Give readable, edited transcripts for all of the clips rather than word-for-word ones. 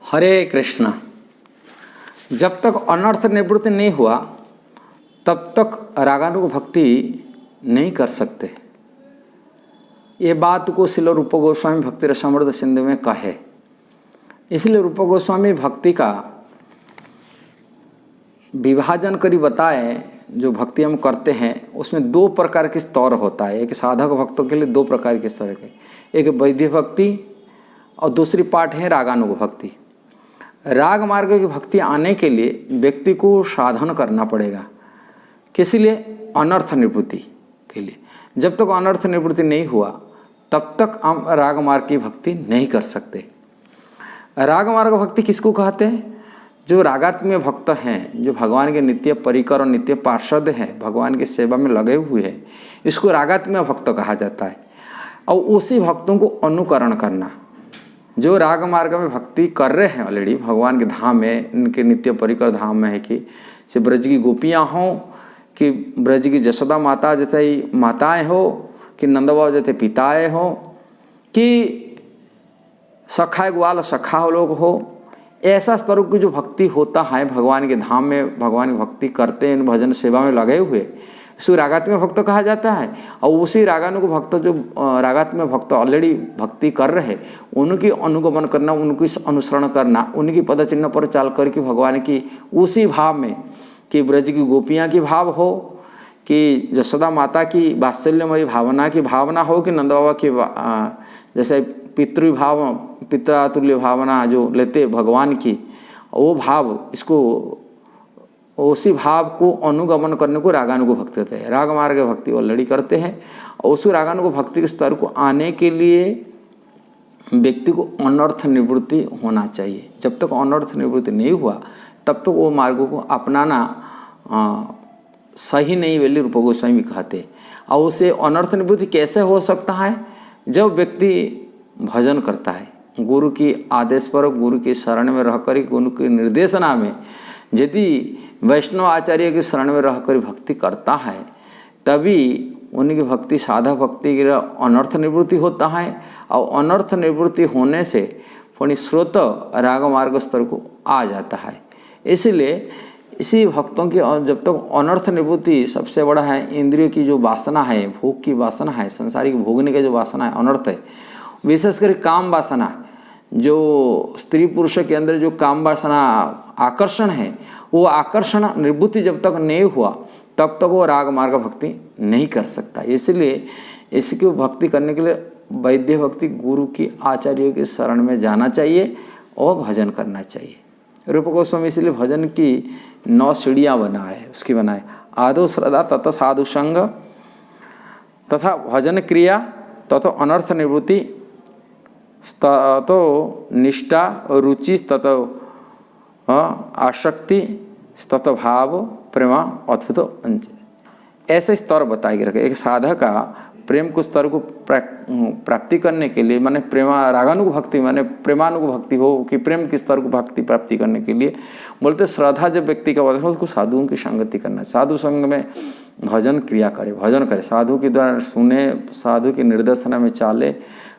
हरे कृष्णा। जब तक अनर्थ निवृत्ति नहीं हुआ तब तक रागानुग भक्ति नहीं कर सकते। ये बात को श्रील रूप गोस्वामी भक्ति रसामृत सिंधु में कहे। इसलिए रूप गोस्वामी भक्ति का विभाजन करी बताए। जो भक्ति हम करते हैं उसमें दो प्रकार के स्तर होता है। एक साधक भक्तों के लिए दो प्रकार के स्तर है, एक वैद्य भक्ति और दूसरी पाठ है रागानुग भक्ति। राग मार्ग की भक्ति आने के लिए व्यक्ति को साधन करना पड़ेगा। किस लिए? अनर्थ निवृत्ति के लिए। जब तक अनर्थ निवृत्ति नहीं हुआ तब तक हम राग मार्ग की भक्ति नहीं कर सकते। राग मार्ग भक्ति किसको कहते हैं? जो रागात्म्य भक्त हैं, जो भगवान के नित्य परिकर और नित्य पार्षद हैं, भगवान की सेवा में लगे हुए हैं, इसको रागात्म्य भक्त कहा जाता है। और उसी भक्तों को अनुकरण करना, जो राग मार्ग में भक्ति कर रहे हैं ऑलरेडी, भगवान के धाम में, इनके नित्य परिकर धाम में है, कि से ब्रज की गोपियाँ हों, कि ब्रज की जशोदा माता जैसे ही माताएँ हो, कि नंद बाबा जैसे पिताएँ हो, कि सखा ग्वाल सखा लोग हो, ऐसा स्तर की जो भक्ति होता है भगवान के धाम में, भगवान की भक्ति करते हैं, भजन सेवा में लगे हुए, उसको रागात्म्य भक्त कहा जाता है। और उसी रागानुग भक्त, जो रागात्म्य भक्त ऑलरेडी भक्ति कर रहे, उनकी अनुगमन करना, उनकी अनुसरण करना, उनकी पद चिन्ह पर चाल करके भगवान की उसी भाव में, कि ब्रज की गोपियाँ की भाव हो, कि जशोदा माता की वात्सल्यमयी भावना की भावना हो, कि नंद बाबा की जैसे पितृभाव, पितृतुल्य भावना जो लेते भगवान की, वो भाव, इसको उसी भाव को अनुगमन करने को रागानुग भक्ति होते हैं। राग मार्ग भक्ति ऑलरेडी करते हैं। और उस रागानुग भक्ति के स्तर को आने के लिए व्यक्ति को अनर्थ निवृत्ति होना चाहिए। जब तक अनर्थ निवृत्ति नहीं हुआ तब तक वो मार्गों को अपनाना सही नहीं, वेली रूप गोस्वामी कहते। और उसे अनर्थ निवृत्ति कैसे हो सकता है? जब व्यक्ति भजन करता है, गुरु की आदेश पर, गुरु की शरण में रहकर, गुरु की निर्देशना में, यदि वैष्णव आचार्य की शरण में रहकर भक्ति करता है, तभी उनकी भक्ति साधक भक्ति की अनर्थ निवृत्ति होता है। और अनर्थ निवृत्ति होने से पुण्य स्रोत राग मार्ग स्तर को आ जाता है। इसलिए इसी भक्तों की जब तक अनर्थ निवृत्ति सबसे बड़ा है, इंद्रियों की जो वासना है, भोग की वासना है, संसारिक भोगने के जो वासना है, अनर्थ है। विशेषकर काम वासना, जो स्त्री पुरुष के अंदर जो काम वासना आकर्षण है, वो आकर्षण निवृत्ति जब तक नहीं हुआ तब तक वो राग मार्ग भक्ति नहीं कर सकता। इसलिए इसकी भक्ति करने के लिए वैद्य भक्ति, गुरु की आचार्यों की शरण में जाना चाहिए और भजन करना चाहिए। रूप गोस्वामी इसलिए भजन की 9 सीढ़ियाँ बनाए, उसकी बनाए। आदो श्रद्धा, तथा साधु संग, तथा भजन क्रिया, तथा अनर्थ निवृत्ति, ततो निष्ठा, रुचि, ततो आसक्ति, ततो भाव, प्रेमा, अद्भुत अंश। ऐसे स्तर बताए गए रखे। एक साधक का प्रेम को स्तर को प्राप्ति करने के लिए, माने प्रेमा रागानुग भक्ति, माने प्रेमानुग भक्ति हो, कि प्रेम के स्तर को भक्ति प्राप्ति करने के लिए बोलते श्रद्धा जब व्यक्ति का वजन हो, उसको साधुओं की संगति करना, साधु संग में भजन क्रिया करे, भजन करे, साधु के द्वारा सुने, साधु की निर्देशना में चाले,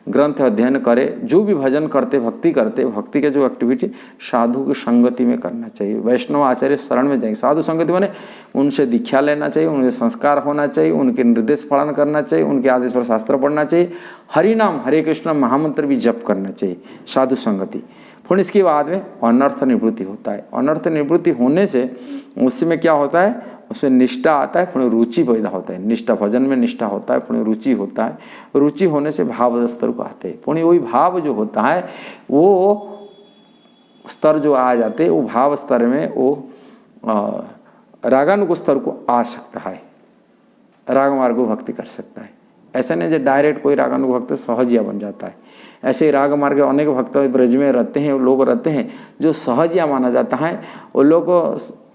ग्रंथ अध्ययन करे। जो भी भजन करते, भक्ति करते, भक्ति के जो एक्टिविटी साधु की संगति में करना चाहिए। वैष्णव आचार्य शरण में जाएंगे, साधु संगति माने उनसे दीक्षा लेना चाहिए, उनके संस्कार होना चाहिए, उनके निर्देश पालन करना चाहिए, उनके आदेश पर शास्त्र पढ़ना चाहिए, हरि नाम हरे कृष्ण महामंत्र भी जप करना चाहिए, साधु संगति। फिर इसके बाद में अनर्थ निवृत्ति होता है। अनर्थ निवृत्ति होने से उसमें क्या होता है? उसमें निष्ठा आता है, फिर रुचि पैदा होता है। निष्ठा, भजन में निष्ठा होता है, फिर रुचि होता है। रुचि होने से भाव स्तर को आते हैं। पुण्य वही भाव जो होता है, वो स्तर जो आ जाते हैं, वो भाव स्तर में वो रागानुग स्तर को आ सकता है, राग मार्ग भक्ति कर सकता है। ऐसा नहीं जो डायरेक्ट कोई रागानुग भक्त सहजिया बन जाता है। ऐसे राग मार्ग अनेक भक्त ब्रज में रहते हैं, लोग रहते हैं जो सहजिया माना जाता है। वो लोग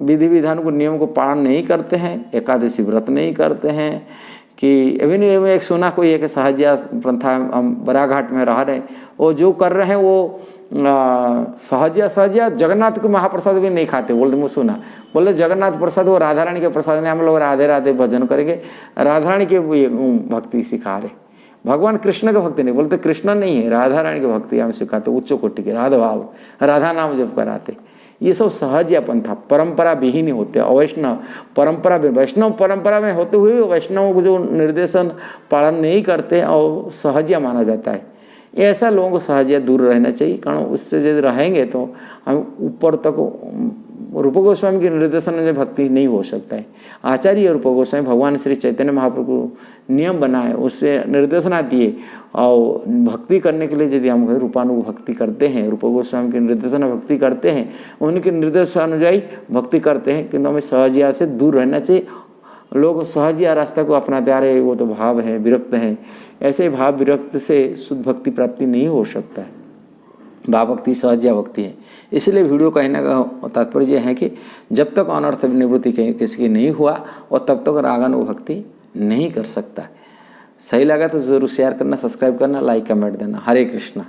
विधि विधान को, नियम को पालन नहीं करते हैं, एकादशी व्रत नहीं करते हैं। कि अभी नहीं, मैं एक सुना कोई एक सहजिया प्रथा, हम बराघाट में रह रहे, वो जो कर रहे हैं वो सहजिया जगन्नाथ के महाप्रसाद भी नहीं खाते। बोलते मैं सुना, बोले जगन्नाथ प्रसाद वो राधा रानी के प्रसाद में, हम लोग राधे राधे भजन करेंगे, राधा रानी के भक्ति सिखा रहे। भगवान कृष्ण का भक्ति नहीं बोलते, कृष्ण नहीं है, राधा रानी की भक्ति हमें सिखाते, उच्च कोटि के राधा भाव, राधा नाम जब कराते। ये सब सहजयापन था, परंपरा विहीन होते। अवैष्णव परंपरा, वैष्णव परंपरा में होते हुए वैष्णव को जो निर्देशन पालन नहीं करते और सहजिया माना जाता है, ऐसा लोगों को सहजिया दूर रहना चाहिए। कारण उससे यदि रहेंगे तो हम ऊपर तक रूप गोस्वामी के निर्देशन में भक्ति नहीं हो सकता है। आचार्य रूप गोस्वामी भगवान श्री चैतन्य महाप्रभु को नियम बनाए, उससे निर्देशना दिए, और भक्ति करने के लिए यदि हम रूपानुग भक्ति करते हैं, रूप गोस्वामी के निर्देशन भक्ति करते हैं, उनके निर्देशानुयायी भक्ति करते हैं, किंतु हमें सहजिया से दूर रहना चाहिए। लोग सहजिया रास्ता को अपनाते आ रहे, वो तो भाव है, विरक्त है। ऐसे भाव विरक्त से शुद्ध भक्ति प्राप्ति नहीं हो सकता है। भाव भक्ति सहजिया भक्ति है। इसलिए वीडियो कहने का तात्पर्य है कि जब तक अनर्थ निवृत्ति किसी की नहीं हुआ और तब तक रागानुग भक्ति नहीं कर सकता है। सही लगा तो जरूर शेयर करना, सब्सक्राइब करना, लाइक कमेंट देना। हरे कृष्णा।